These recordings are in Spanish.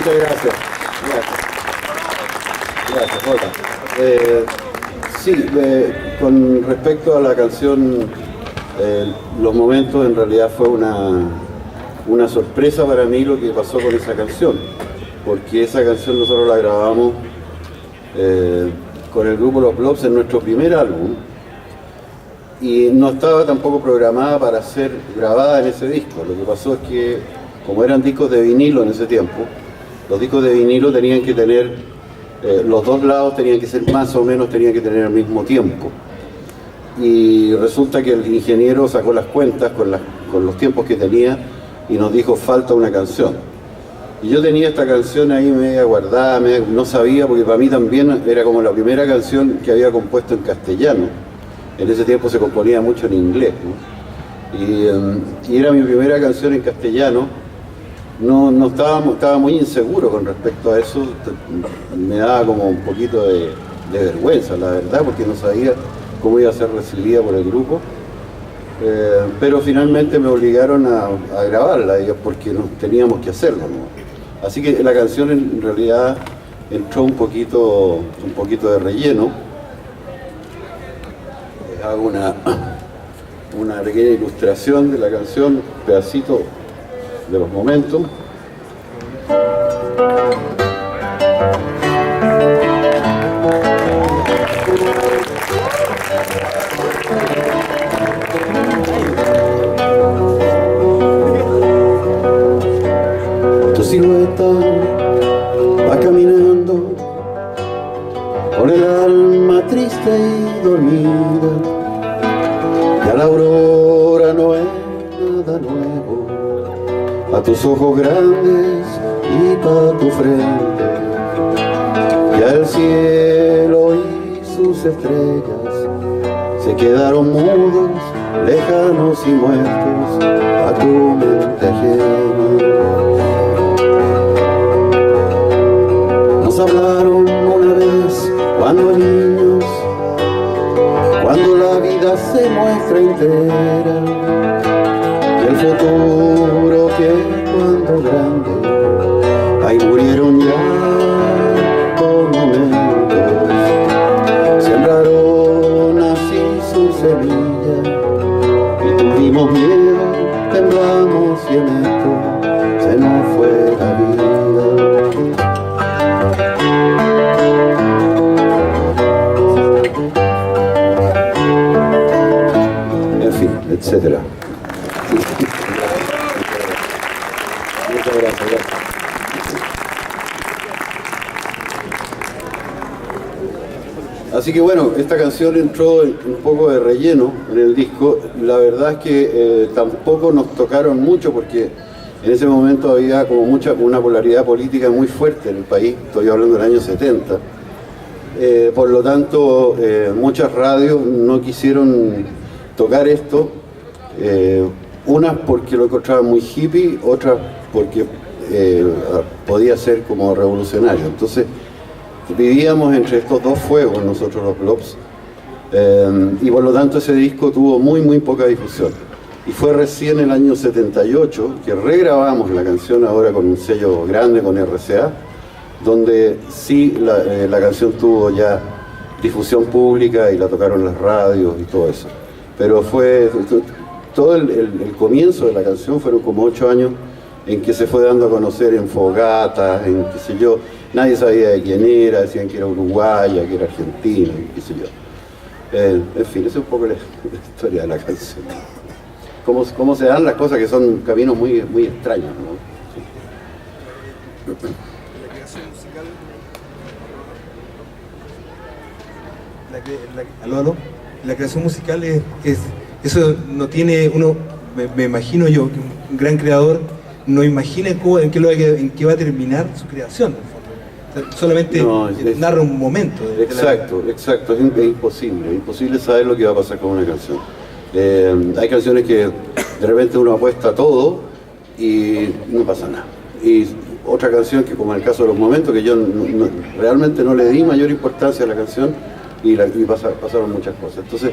Muchas gracias. Gracias, Jota. Sí, con respecto a la canción, Los Momentos, en realidad fue una sorpresa para mí lo que pasó con esa canción, porque esa canción nosotros la grabamos con el grupo Los Blobs en nuestro primer álbum y no estaba tampoco programada para ser grabada en ese disco. Lo que pasó es que, como eran discos de vinilo en ese tiempo, los discos de vinilo tenían que tener, los dos lados tenían que ser más o menos, tenían que tener al mismo tiempo. Y resulta que el ingeniero sacó las cuentas con los tiempos que tenía y nos dijo, falta una canción. Y yo tenía esta canción ahí media guardada, no sabía, porque para mí también era como la primera canción que había compuesto en castellano. En ese tiempo se componía mucho en inglés, ¿no? Y era mi primera canción en castellano. No estaba muy inseguro con respecto a eso, me daba como un poquito de vergüenza, la verdad, porque no sabía cómo iba a ser recibida por el grupo. Pero finalmente me obligaron a grabarla, porque teníamos que hacerlo, ¿no? Así que la canción en realidad entró un poquito de relleno. Hago una pequeña ilustración de la canción, un pedacito de Los Momentos. Tu silueta va caminando con el alma triste y dormida, ya la aurora no es nada nuevo a tus ojos grandes y pa' tu frente, ya el cielo y sus estrellas se quedaron mudos, lejanos y muertos a tu mente ajena. Nos hablaron una vez cuando niños, cuando la vida se muestra entera, y el futuro que cuando grande, ahí murieron ya por momentos, sembraron así su semilla, y tuvimos miedo, temblamos y en esto se nos fue la vida. Etcétera. Muchas gracias. Así que bueno, esta canción entró un poco de relleno en el disco. La verdad es que tampoco nos tocaron mucho porque en ese momento había como una polaridad política muy fuerte en el país. Estoy hablando del año 70. Por lo tanto, muchas radios no quisieron tocar esto. Unas porque lo encontraban muy hippie, otras porque podía ser como revolucionario. Entonces vivíamos entre estos dos fuegos nosotros los Blobs, y por lo tanto ese disco tuvo muy poca difusión. Y fue recién el año 78 que regrabamos la canción ahora con un sello grande, con RCA, donde sí la canción tuvo ya difusión pública y la tocaron las radios y todo eso. Pero fue todo el comienzo de la canción, fueron como 8 años en que se fue dando a conocer en fogatas, en qué sé yo, nadie sabía de quién era, decían que era uruguaya, que era argentina, qué sé yo. En fin, esa es un poco la historia de la canción. Cómo se dan las cosas, que son caminos muy extraños, ¿no? Sí. La creación musical. La creación musical es eso, no tiene uno, me imagino yo, que un gran creador no imagina en qué va a terminar su creación. O sea, solamente narra un momento. Exacto, es imposible saber lo que va a pasar con una canción. Hay canciones que de repente uno apuesta todo y no pasa nada. Y otra canción que, como en el caso de Los Momentos, que yo realmente no le di mayor importancia a la canción y pasaron muchas cosas. Entonces,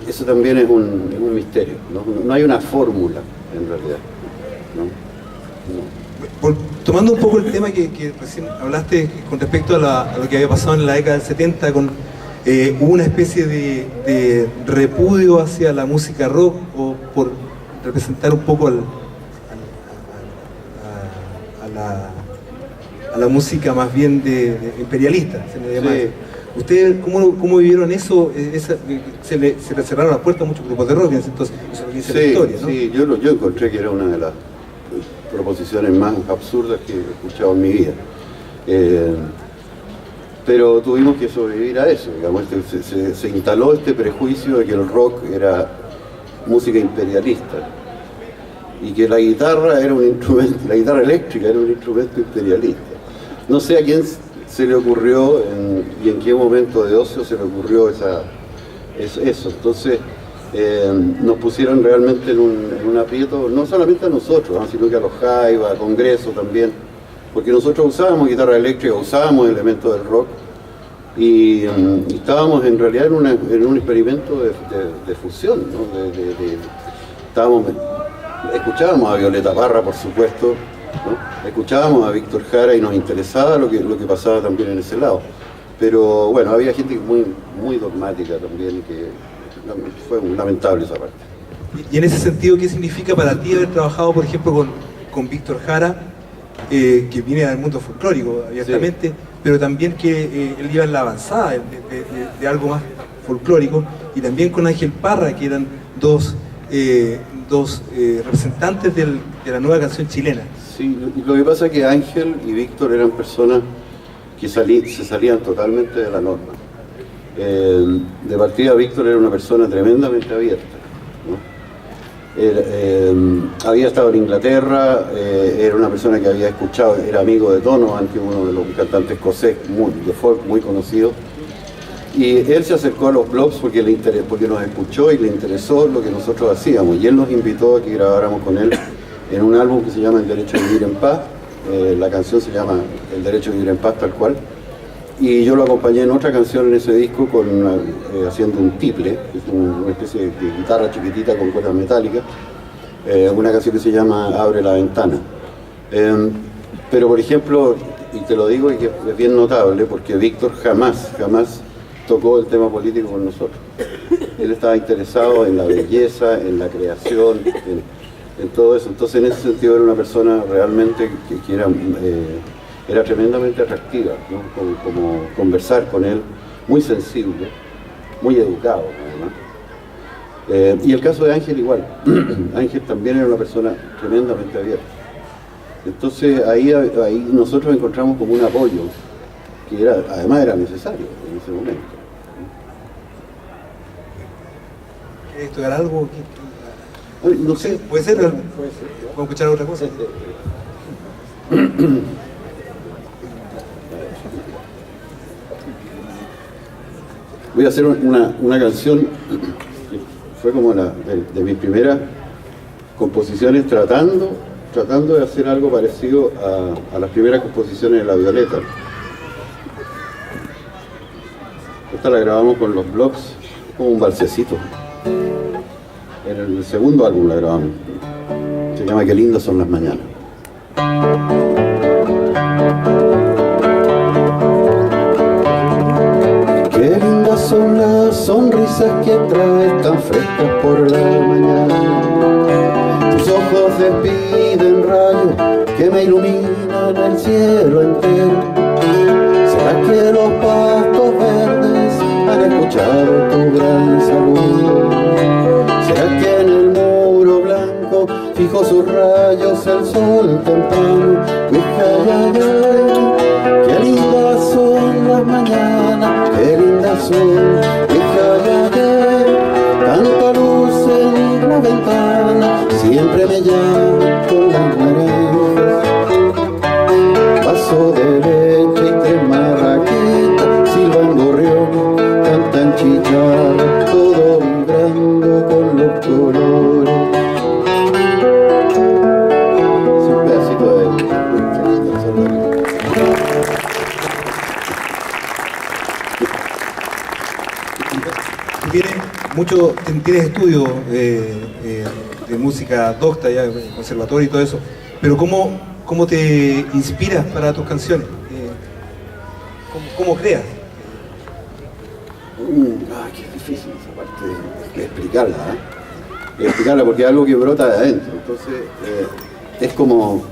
eso también es un misterio, ¿no? No hay una fórmula en realidad, ¿no? Por tomando un poco el tema que recién hablaste con respecto a lo que había pasado en la década del 70, hubo una especie de repudio hacia la música rock, o por representar un poco a la música más bien de imperialista, se le llama. Sí. ¿Ustedes cómo vivieron eso? Se le cerraron las puertas a muchos grupos de rock, entonces eso lo dice la historia, ¿no? Sí, yo encontré que era una de las proposiciones más absurdas que he escuchado en mi vida. Pero tuvimos que sobrevivir a eso, digamos. Se instaló este prejuicio de que el rock era música imperialista y que la guitarra era un instrumento, la guitarra eléctrica era un instrumento imperialista. No sé a quién se le ocurrió y en qué momento de ocio se le ocurrió eso. Entonces nos pusieron realmente en un aprieto, no solamente a nosotros, ¿no? Sino que a los Jaiba, a Congreso también, porque nosotros usábamos guitarra eléctrica, usábamos elementos del rock y estábamos en realidad en un experimento de fusión, ¿no? Escuchábamos a Violeta Parra, por supuesto, ¿no? Escuchábamos a Víctor Jara y nos interesaba lo que pasaba también en ese lado. Pero bueno, había gente muy, muy dogmática también, que fue lamentable esa parte. Y en ese sentido, ¿qué significa para ti haber trabajado, por ejemplo, con Víctor Jara, que viene del mundo folclórico abiertamente, sí, pero también que él iba en la avanzada de algo más folclórico, y también con Ángel Parra, que eran dos representantes de la nueva canción chilena? Sí, lo que pasa es que Ángel y Víctor eran personas que se salían totalmente de la norma. De partida, Víctor era una persona tremendamente abierta, ¿no? Había estado en Inglaterra, era una persona que había escuchado, era amigo de Donovan, que es uno de los cantantes escocés de folk muy conocido, y él se acercó a los blogs porque nos escuchó y le interesó lo que nosotros hacíamos, y él nos invitó a que grabáramos con él en un álbum que se llama El Derecho a Vivir en Paz. La canción se llama El Derecho a Vivir en Paz, tal cual, y yo lo acompañé en otra canción en ese disco haciendo un tiple, que es una especie de guitarra chiquitita con cuerdas metálicas, una canción que se llama Abre la Ventana. Pero por ejemplo, y te lo digo y que es bien notable, porque Víctor jamás tocó el tema político con nosotros. Él estaba interesado en la belleza, en la creación, en todo eso. Entonces, en ese sentido, era una persona realmente que era tremendamente atractiva, ¿no? Como conversar con él, muy sensible, muy educado, además. Y el caso de Ángel igual. Ángel también era una persona tremendamente abierta. Entonces, ahí nosotros encontramos como un apoyo que además era necesario en ese momento. ¿Quieres estudiar algo? No sé. ¿Puede ser? ¿Vamos a escuchar otra cosa? Voy a hacer una canción que fue como de mis primeras composiciones, tratando de hacer algo parecido a las primeras composiciones de La Violeta. Esta la grabamos con los blogs, como un balsecito. En el segundo álbum la grabamos. Se llama Qué lindas son las mañanas. Qué lindas son las sonrisas que traes tan frescas por la mañana. Tus ojos despiden rayos que me iluminan el cielo entero. ¿Será que los pastos verdes han escuchado tu gran saludo? ¿Será que en el muro blanco fijo sus rayos el sol temprano? Qué lindas son las mañanas, qué lindas son, tanta luz en la ventana, siempre me llama con las naranjas. Vaso de leche y tres marraquitas, silban gorriones, cantan chicharras, todo vibrando con los colores. Es un pedacito de tienes estudios de música docta, ya, conservatorio y todo eso, pero ¿cómo ¿Cómo te inspiras para tus canciones? ¿Cómo creas? Qué difícil esa parte de explicarla, explicarla porque es algo que brota de adentro. Entonces, es como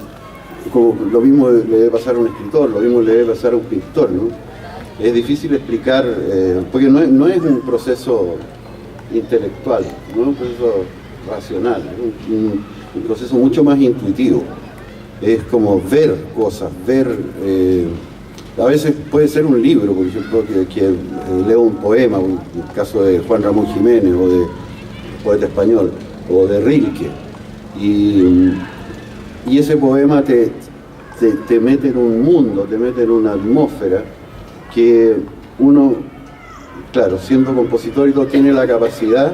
lo mismo le debe pasar a un escritor, lo mismo le debe pasar a un pintor, ¿no? Es difícil explicar, porque no es un proceso intelectual, no es un proceso racional, es un proceso mucho más intuitivo. Es como ver cosas, a veces puede ser un libro, por ejemplo, que leo un poema, en el caso de Juan Ramón Jiménez, o de poeta español, o de Rilke, y ese poema te mete en un mundo, te mete en una atmósfera que uno, claro, siendo compositor y todo, tiene la capacidad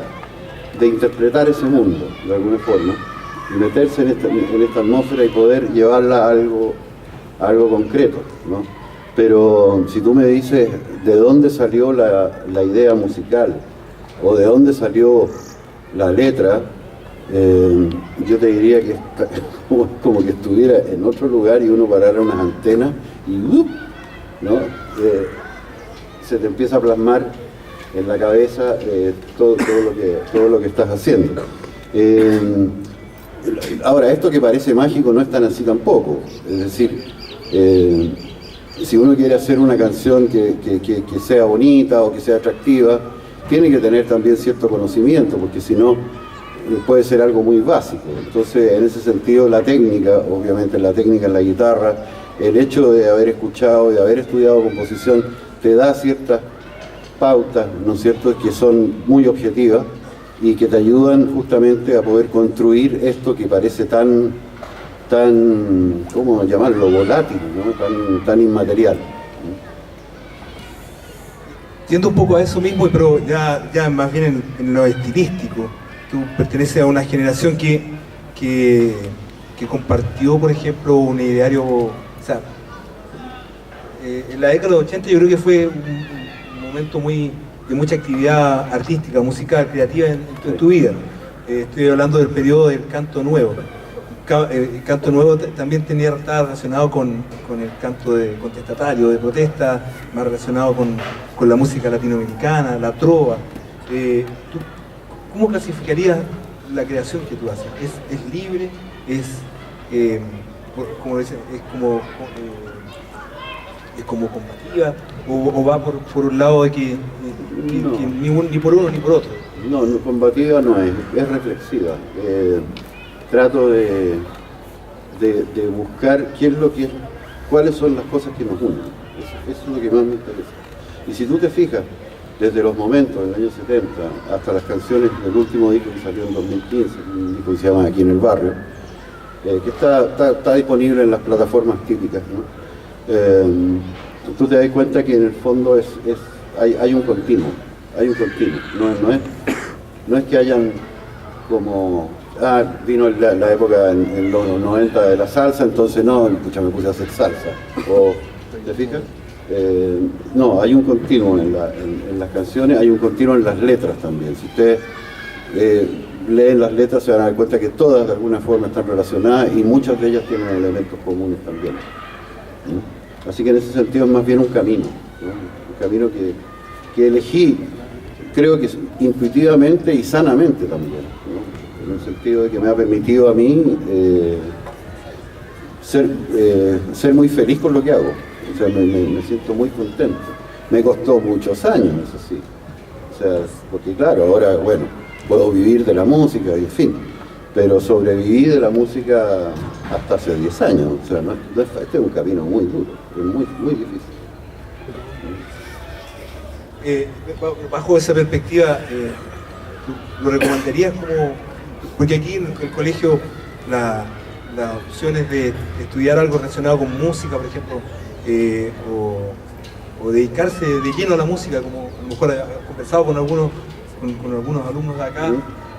de interpretar ese mundo, de alguna forma, y meterse en esta atmósfera y poder llevarla a algo concreto, ¿no? Pero si tú me dices de dónde salió la idea musical, o de dónde salió la letra, yo te diría que como que estuviera en otro lugar y uno parara unas antenas y ¿no? Se te empieza a plasmar en la cabeza todo lo que estás haciendo. Ahora, esto que parece mágico no es tan así tampoco. Es decir, si uno quiere hacer una canción que sea bonita o que sea atractiva, tiene que tener también cierto conocimiento, porque si no puede ser algo muy básico. Entonces, en ese sentido, la técnica, obviamente la técnica en la guitarra, el hecho de haber escuchado y de haber estudiado composición, te da ciertas pautas, ¿no es cierto?, que son muy objetivas y que te ayudan justamente a poder construir esto que parece tan ¿cómo llamarlo?, volátil, ¿no?, tan inmaterial. Tiendo un poco a eso mismo, pero ya más bien en lo estilístico. Tú perteneces a una generación que compartió, por ejemplo, un ideario, o sea, en la década de los 80 yo creo que fue un momento de mucha actividad artística, musical, creativa en tu vida. Estoy hablando del periodo del canto nuevo. El canto nuevo también estaba relacionado con el canto contestatario, de protesta, más relacionado con la música latinoamericana, la trova. ¿Tú cómo clasificarías la creación que tú haces? ¿Es libre? Como dicen, es como combativa? ¿O va por un lado de que ni por uno ni por otro? No, combativa no es reflexiva. Trato de buscar cuáles son las cosas que nos unen. Eso es lo que más me interesa. Y si tú te fijas, desde los momentos del año 70 hasta las canciones del último disco que salió en 2015, un disco que se llama Aquí en el Barrio, que está disponible en las plataformas típicas, ¿no? Tú te das cuenta que en el fondo hay un continuo, no es que hayan como vino la época en los 90 de la salsa, entonces no, escucha, me puse a hacer salsa, ¿te fijas? No, hay un continuo en las canciones, hay un continuo en las letras también. Si ustedes leen las letras se van a dar cuenta que todas de alguna forma están relacionadas y muchas de ellas tienen elementos comunes también, ¿no? Así que en ese sentido es más bien un camino, ¿no? Un camino que elegí, creo que intuitivamente y sanamente también, ¿no? En el sentido de que me ha permitido a mí ser muy feliz con lo que hago. O sea, me siento muy contento. Me costó muchos años, eso sí. O sea, porque claro, ahora, bueno, puedo vivir de la música y en fin, pero sobreviví de la música hasta hace 10 años. O sea, este es un camino muy duro, es muy difícil. Bajo esa perspectiva, ¿lo recomendarías como...? Porque aquí en el colegio las opciones de estudiar algo relacionado con música, por ejemplo, o dedicarse de lleno a la música, como a lo mejor he conversado con algunos alumnos de acá,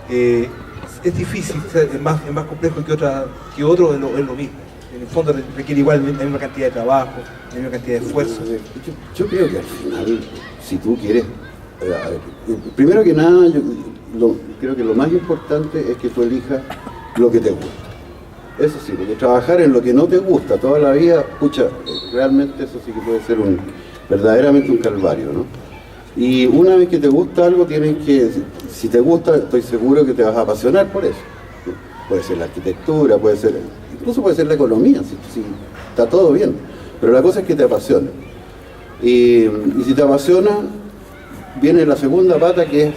es difícil, es más complejo que otro, es lo mismo. En el fondo requiere igual la misma cantidad de trabajo, la misma cantidad de esfuerzo. Yo creo que al final, si tú quieres, primero que nada, creo que lo más importante es que tú elijas lo que te gusta. Eso sí, porque trabajar en lo que no te gusta toda la vida, pucha, realmente eso sí que puede ser verdaderamente un calvario, ¿no? Y una vez que te gusta algo, tienes que, si te gusta, estoy seguro que te vas a apasionar por eso. Puede ser la arquitectura, incluso puede ser la economía, si está todo bien. Pero la cosa es que te apasione. Y si te apasiona, viene la segunda pata, que es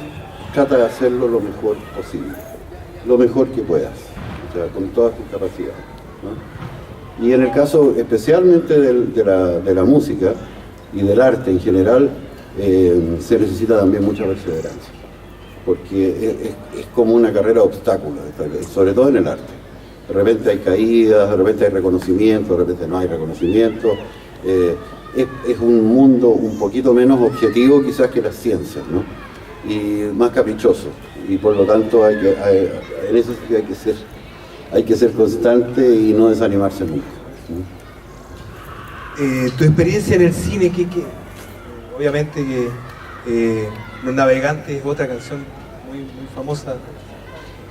trata de hacerlo lo mejor posible, lo mejor que puedas, o sea, con todas tus capacidades, ¿no? Y en el caso especialmente de la música y del arte en general, se necesita también mucha perseverancia, porque es como una carrera de obstáculos, sobre todo en el arte. De repente hay caídas, de repente hay reconocimiento, de repente no hay reconocimiento. Es un mundo un poquito menos objetivo quizás que las ciencias, ¿no? Y más caprichoso, y por lo tanto en eso sí hay que ser constante y no desanimarse nunca, ¿no? Tu experiencia en el cine, obviamente que Los Navegantes es otra canción muy famosa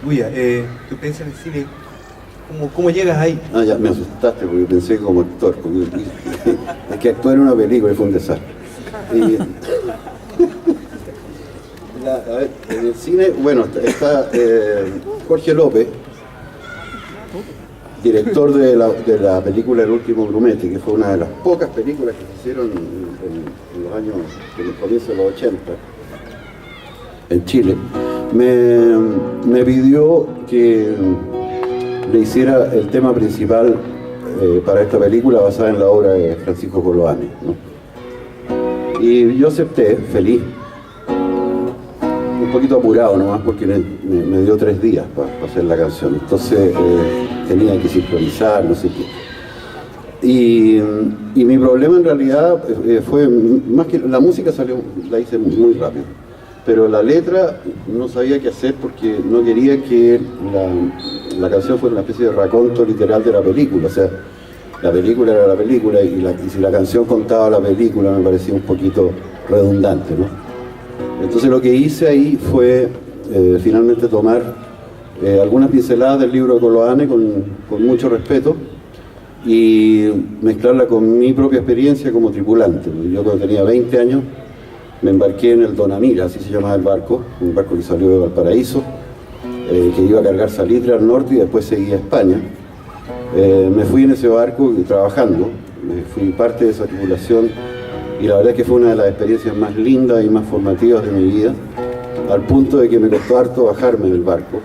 tuya. Tu experiencia en el cine, ¿cómo llegas ahí? Ah, ya me asustaste porque pensé como actor, es que actuar en una película fue un desastre. A ver, en el cine, bueno, está Jorge López, director de la película El último grumete, que fue una de las pocas películas que se hicieron en los años, en el comienzo de los 80, en Chile. Me pidió que le hiciera el tema principal para esta película basada en la obra de Francisco Coloane, ¿no? Y yo acepté, feliz. Un poquito apurado nomás porque me dio 3 días para hacer la canción, entonces tenía que sincronizar, no sé qué. Y mi problema en realidad fue, más que la música la hice muy rápido, pero la letra no sabía qué hacer porque no quería que la canción fuera una especie de raconto literal de la película, o sea, la película era la película y si la canción contaba la película me parecía un poquito redundante, ¿no? Entonces lo que hice ahí fue finalmente tomar algunas pinceladas del libro de Coloane con mucho respeto y mezclarla con mi propia experiencia como tripulante. Yo cuando tenía 20 años me embarqué en el Donamira, así se llamaba el barco, un barco que salió de Valparaíso, que iba a cargar salitre al norte y después seguía a España. Me fui en ese barco trabajando, fui parte de esa tripulación. Y la verdad es que fue una de las experiencias más lindas y más formativas de mi vida, al punto de que me costó harto bajarme del barco.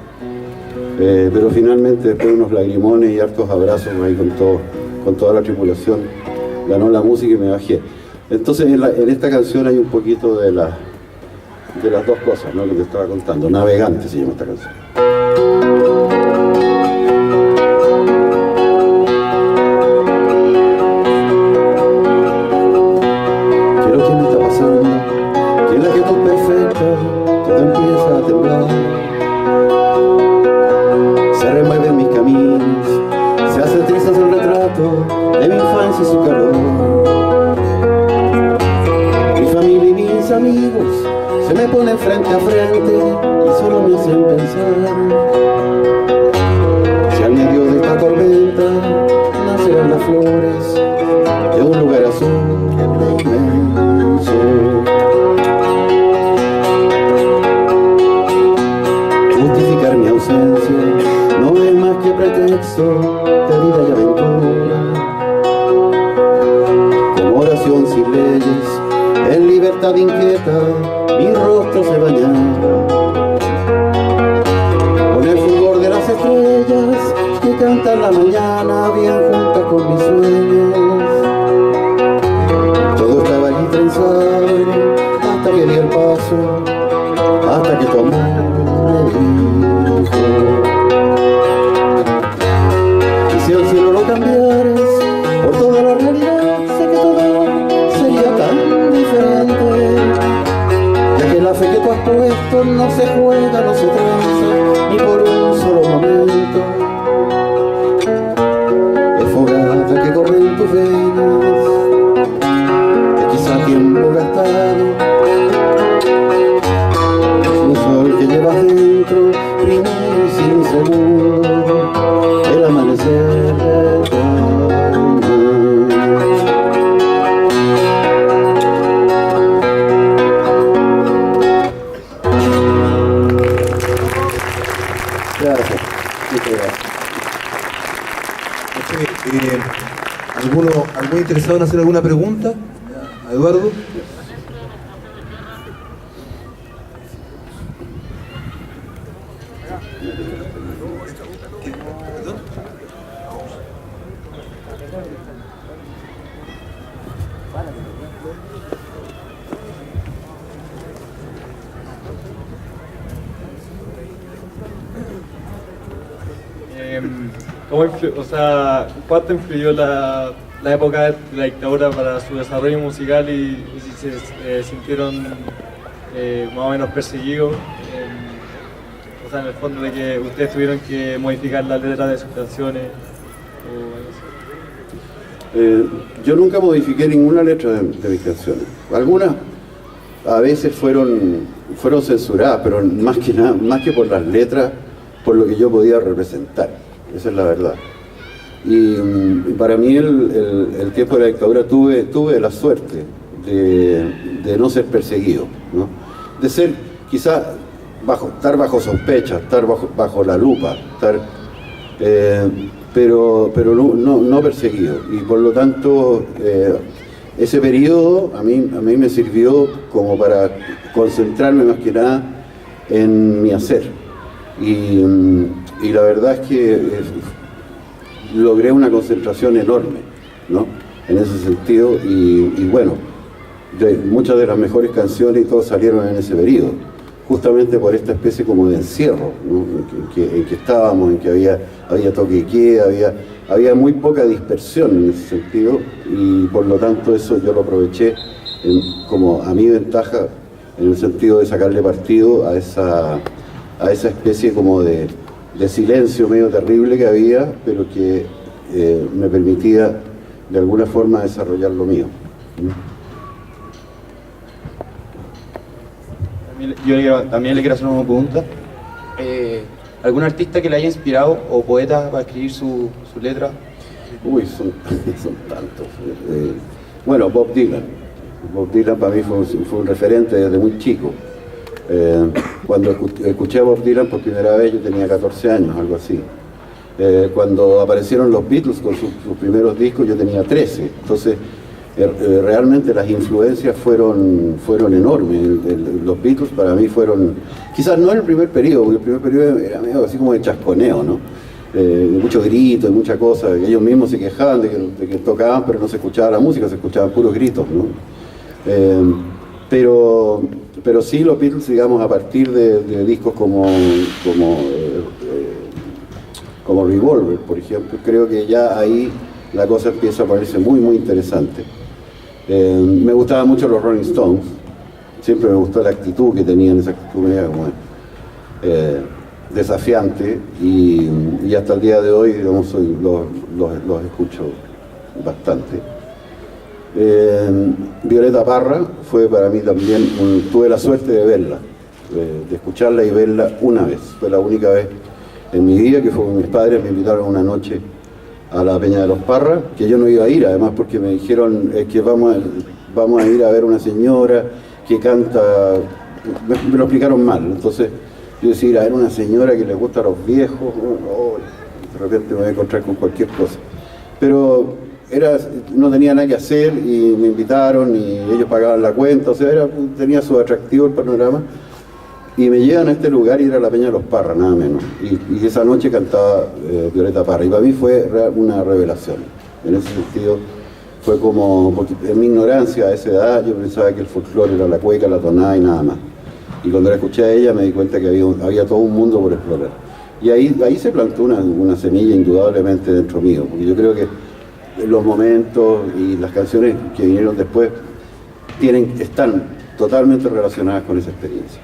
Pero finalmente, después de unos lagrimones y hartos abrazos ahí con toda la tripulación, ganó la música y me bajé. Entonces en esta canción hay un poquito de las dos cosas, ¿no?, que te estaba contando. Navegante se llama esta canción. Todo empieza a temblar, se remueven mis caminos, se hace trizas el retrato de mi infancia y su calor. Mi familia y mis amigos se me ponen frente a frente y solo me hacen pensar si al medio de esta tormenta nacerán las flores de un lugar azul inmenso. Justificar mi ausencia no es más que pretexto de vida y aventura. Como oración sin leyes, en libertad inquieta, mi rostro se bañaba con el fulgor de las estrellas que cantan la mañana bien juntas con mis sueños. Todo estaba allí trenzado hasta que di el paso, hasta que tu amor me dijo: y si el cielo lo cambiaras por toda la realidad, sé que todo sería tan diferente, ya que la fe que tú has puesto no se juega, no se tranza ni por un solo momento. Es fogata que corre en tus venas, es quizá tiempo gastado, que llevas dentro, primero y sin segundo, el amanecer ¿Algún interesado en hacer alguna pregunta? ¿A Eduardo? ¿Cuánto influyó la época de la dictadura para su desarrollo musical y si se sintieron más o menos perseguidos? En el fondo de que ustedes tuvieron que modificar la letra de sus canciones o algo así. Yo nunca modifiqué ninguna letra de mis canciones. Algunas a veces fueron censuradas, pero más que nada, más que por las letras, por lo que yo podía representar. Esa es la verdad. Y para mí el tiempo de la dictadura tuve la suerte de no ser perseguido, ¿no? De ser quizás estar bajo sospecha, estar bajo la lupa, pero no perseguido. Y por lo tanto ese periodo a mí me sirvió como para concentrarme más que nada en mi hacer. Y la verdad es que logré una concentración enorme, ¿no? En ese sentido, y bueno, muchas de las mejores canciones y todo salieron en ese periodo, justamente por esta especie como de encierro, ¿no? en que estábamos, en que había toque y queda, había muy poca dispersión en ese sentido, y por lo tanto eso yo lo aproveché como a mi ventaja, en el sentido de sacarle partido a esa especie como de silencio medio terrible que había, pero que me permitía de alguna forma desarrollar lo mío. Yo también le quiero hacer una pregunta. ¿Algún artista que le haya inspirado o poeta para escribir su letra? Uy, son tantos. Bueno, Bob Dylan. Bob Dylan para mí fue un referente desde muy chico. Cuando escuché a Bob Dylan por primera vez yo tenía 14 años, algo así. Cuando aparecieron los Beatles con sus primeros discos yo tenía 13. Entonces realmente las influencias fueron enormes. Los Beatles para mí fueron, quizás no en el primer periodo, porque el primer periodo era medio así como de chasconeo, ¿no? De muchos gritos y muchas cosas. Ellos mismos se quejaban de que tocaban pero no se escuchaba la música, se escuchaban puros gritos, ¿no? Pero sí los Beatles, digamos, a partir de discos como Revolver, por ejemplo, creo que ya ahí la cosa empieza a ponerse muy, muy interesante. Me gustaban mucho los Rolling Stones, siempre me gustó la actitud que tenían, esa actitud media como desafiante, y hasta el día de hoy, digamos, los escucho bastante. Violeta Parra fue para mí también, tuve la suerte de verla, de escucharla y verla una vez, fue la única vez en mi vida que fue con mis padres, me invitaron una noche a la Peña de los Parra, que yo no iba a ir, además porque me dijeron que vamos a ir a ver una señora que canta, me lo explicaron mal, entonces yo decía ir a ver una señora que le gusta a los viejos, de repente me voy a encontrar con cualquier cosa, pero no tenía nada que hacer y me invitaron y ellos pagaban la cuenta, o sea, tenía su atractivo el panorama, y me llevan a este lugar y era la Peña de los Parra, nada menos, y esa noche cantaba Violeta Parra, y para mí fue una revelación. En ese sentido fue como, porque en mi ignorancia a esa edad yo pensaba que el folclore era la cueca, la tonada y nada más, y cuando la escuché a ella me di cuenta que había todo un mundo por explorar, y ahí se plantó una semilla indudablemente dentro mío, porque yo creo que los momentos y las canciones que vinieron después están totalmente relacionadas con esa experiencia.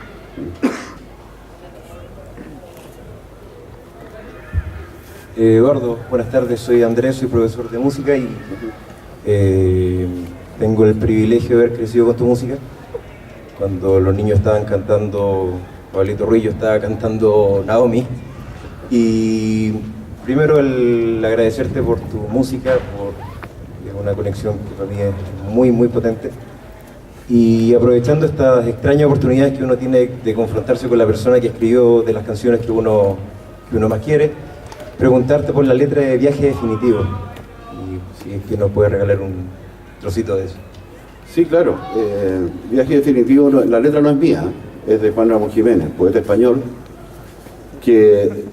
Eduardo, buenas tardes, soy Andrés, soy profesor de música y tengo el privilegio de haber crecido con tu música. Cuando los niños estaban cantando, Pablito Ruiz, yo estaba cantando Naomi, y primero el agradecerte por tu música, es una conexión que para mí es muy, muy potente. Y aprovechando estas extrañas oportunidades que uno tiene de confrontarse con la persona que escribió de las canciones que uno más quiere, preguntarte por la letra de Viaje Definitivo. Y si es que nos puede regalar un trocito de eso. Sí, claro. Viaje definitivo, la letra no es mía, es de Juan Ramón Jiménez, poeta español, que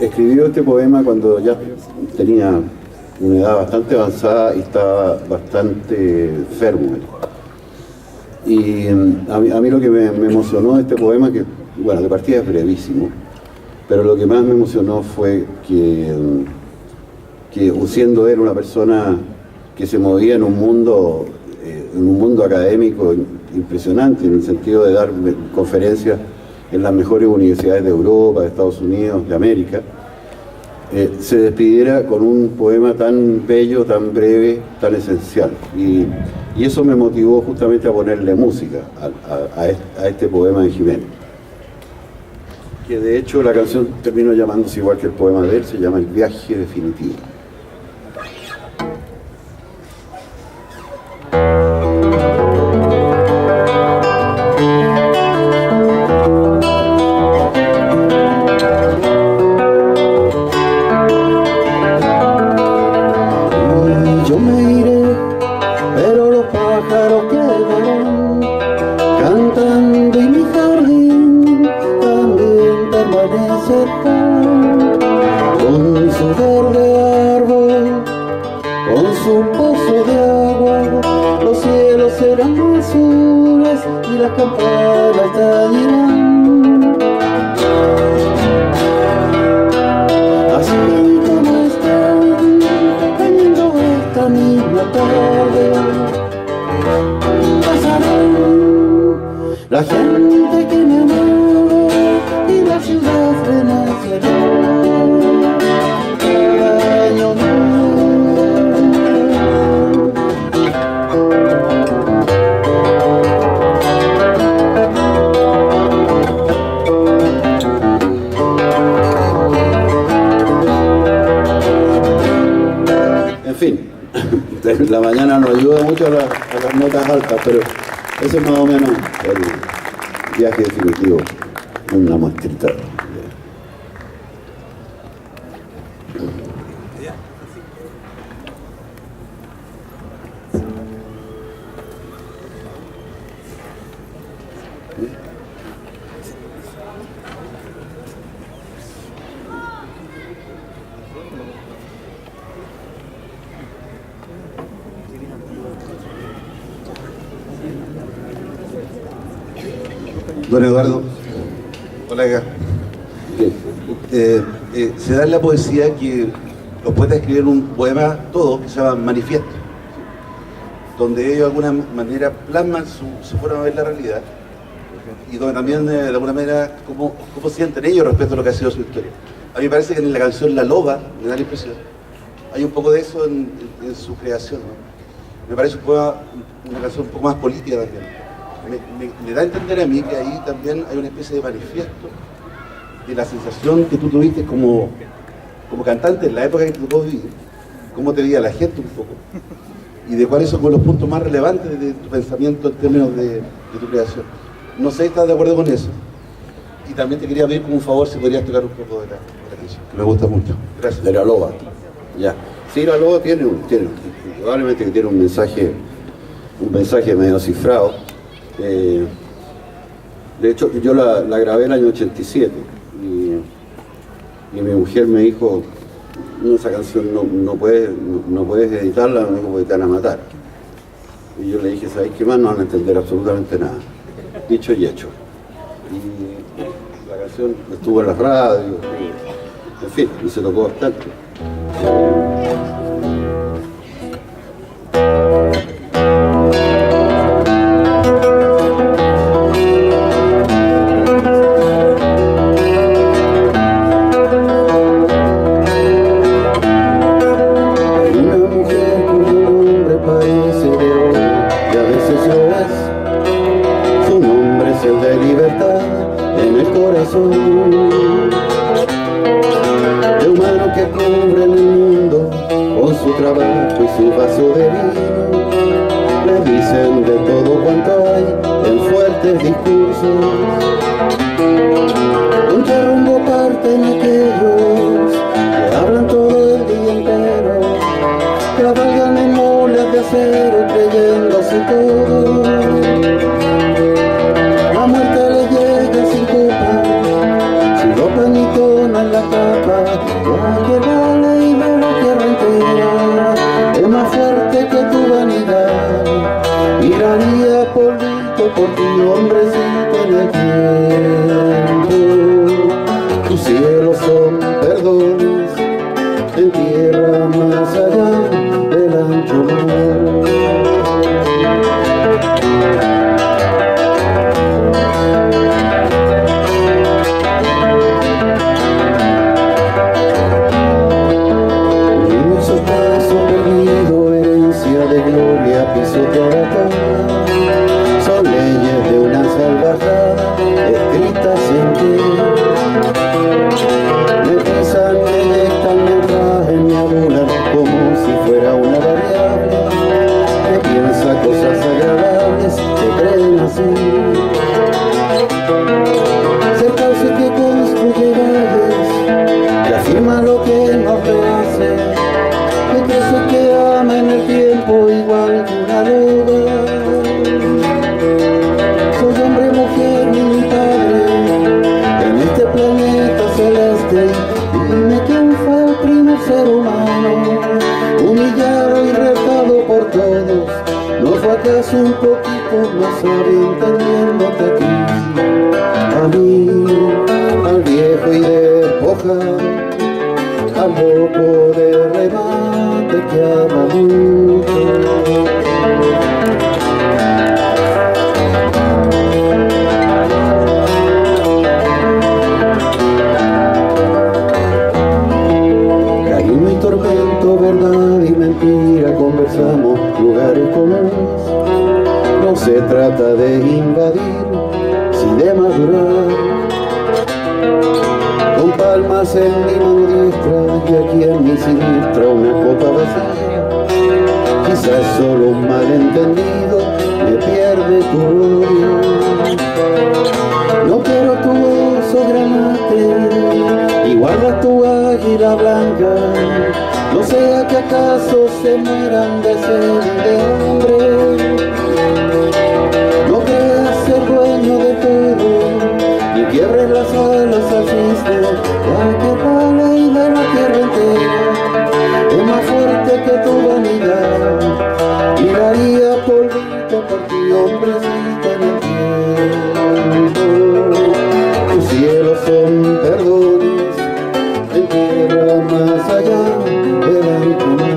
escribió este poema cuando ya tenía una edad bastante avanzada y estaba bastante enfermo. Y a mí lo que me emocionó de este poema, que bueno, de partida es brevísimo, pero lo que más me emocionó fue que siendo él una persona que se movía en un mundo académico impresionante, en el sentido de dar conferencias en las mejores universidades de Europa, de Estados Unidos, de América, se despidiera con un poema tan bello, tan breve, tan esencial. Y eso me motivó justamente a ponerle música a este poema de Jiménez. Que de hecho la canción terminó llamándose igual que el poema de él, se llama El viaje definitivo. La gente que me amó y la ciudad renacerá cada año En fin, la mañana nos ayuda mucho a las notas altas, pero eso es más o menos el viaje definitivo, una muestrita. Don Eduardo, colega, se da en la poesía que los poetas escriben un poema, todo, que se llama manifiesto, donde ellos de alguna manera plasman su forma de ver la realidad y donde también de alguna manera cómo sienten ellos respecto a lo que ha sido su historia. A mí me parece que en la canción La Loba, me da la impresión, hay un poco de eso en su creación, ¿no? Me parece una canción un poco más política también. Me da a entender a mí que ahí también hay una especie de manifiesto de la sensación que tú tuviste como cantante en la época que te tocó vivir, cómo te veía la gente un poco, y de cuáles son como los puntos más relevantes de tu pensamiento en términos de tu creación. No sé si estás de acuerdo con eso. Y también te quería pedir como un favor si podrías tocar un poco de la canción, que me gusta mucho. Gracias. De La Loba. Ya. Sí, La Loba tiene probablemente que tiene un mensaje medio cifrado. De hecho, yo la grabé el año 87 y mi mujer me dijo, no, esa canción no puedes editarla, me dijo, porque te van a matar. Y yo le dije, ¿sabes qué más? No van a entender absolutamente nada. Dicho y hecho. Y la canción estuvo en la radio, en fin, y se tocó bastante. De humano que cubre el mundo con su trabajo y su vaso de vino, le dicen de todo cuanto hay en fuertes discursos. ¿Con qué rumbo parten aquellos que hablan todo el día entero, cabalgan en mulas de acero creyéndose todo. La muerte le llega sin culpa, sin ropa ni tono en la capa, ya que la ley de la tierra entera es más fuerte que tu vanidad. Miraría polvito por ti, hombrecito en el tiempo. Tus cielos son perdones en tierra más allá del ancho mar. En esos pasos perdidos, herencia de gloria pisoteada, son leyes de una salvajada escritas en ti. Me pisan, me dejan, me traen, me adulan como si fuera una variable. Me piensa cosas agradables, se creen así. Cerca el que construye valles, que afirma lo que no hace, que crece, que ama en el tiempo igual que una loba. Soy hombre, mujer, ni mi padre en este planeta celeste. Dime quién fue el primer ser humano, humillado y retado por todos. ¿No fue acaso un poquito más sabio entendiéndote a ti, a mí, al viejo y despojado, al loco de remate que ama mucho? Cariño y tormento, verdad y mentira, conversamos lugares comunes. No se trata de invadir, sino de madurar. Con palmas en mi mano diestra y aquí en mi siniestra una copa vacía. Quizás solo un malentendido me pierde tu gloria. No quiero tu oso granate, igual a tu águila blanca. No sea que acaso se mueran de sed y de hambre. No creas ser dueño de todo, ni quiebres las alas al cisne, ya que la ley de la tierra entera es más fuerte que tu vanidad. Miraría polvito por ti, hombrecita en el tiempo. Tus cielos son perdones en tierra más allá del alto mar.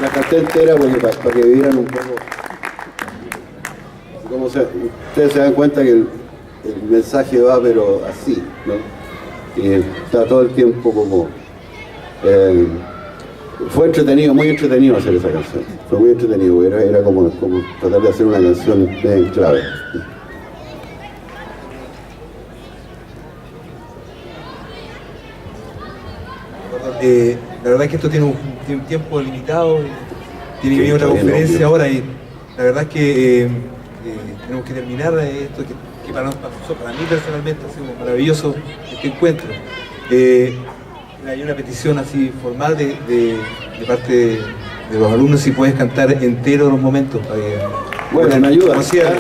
La canté entera porque para que vieran un poco cómo ustedes se dan cuenta que el mensaje va pero así, ¿no? Y está todo el tiempo como fue entretenido, muy entretenido hacer esa canción, fue muy entretenido, era como tratar de hacer una canción en clave. La verdad es que esto tiene un tiempo limitado, tiene que venir otra conferencia ahora y la verdad es que tenemos que terminar esto que para mí personalmente ha sido maravilloso este encuentro. Hay una petición así formal de parte de los alumnos si puedes cantar entero los momentos. Bueno, me ayuda. Como cierre.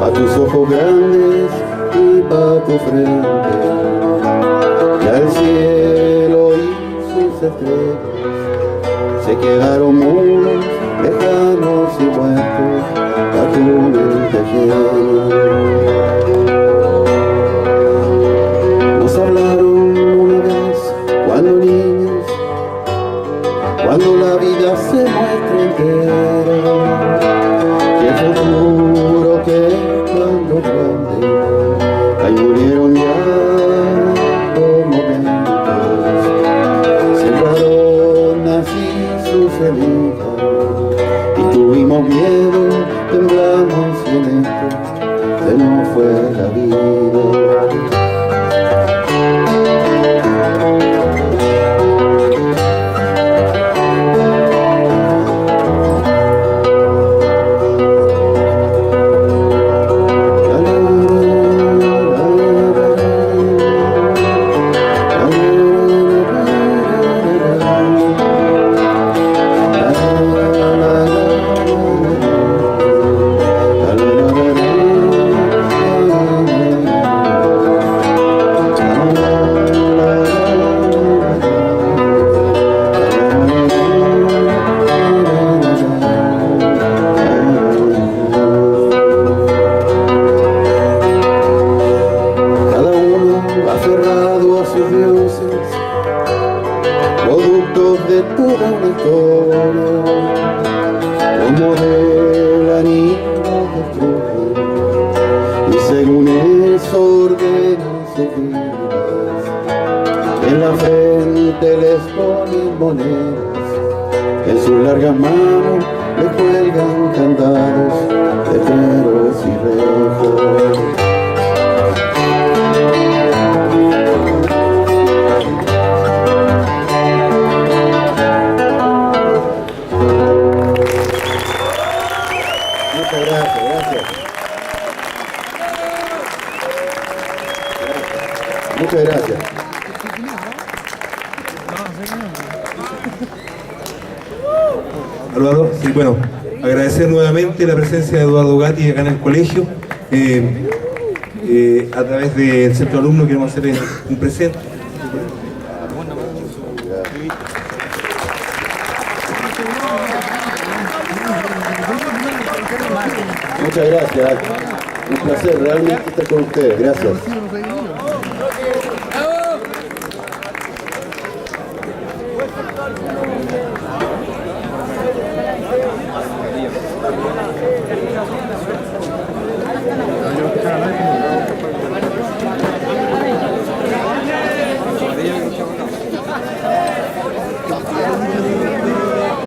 A tus ojos grandes y pa' tu frente. Ya el cielo y sus estrellas se quedaron mudos, lejanos y muertos a tu mente ajena. Nos hablaron una vez cuando niños, cuando la vida se muestra entera, que el futuro que cuando grande, ahí murieron ya los momentos, sembraron así sus semillas, y tuvimos miedo, temblamos violentos, se nos fue la vida. Aferrado a sus dioses, productos de toda una historia, como modelan y nos destruyen, y según eso ordenan sus vidas. En la frente les ponen monedas, en sus largas manos les cuelgan candados, letreros y rejas. Muchas gracias. Eduardo, sí, bueno, agradecer nuevamente la presencia de Eduardo Gatti acá en el colegio. A través del centro alumno queremos hacer un presente. Muchas gracias. Un placer realmente estar con ustedes. Gracias. ¡Bravo!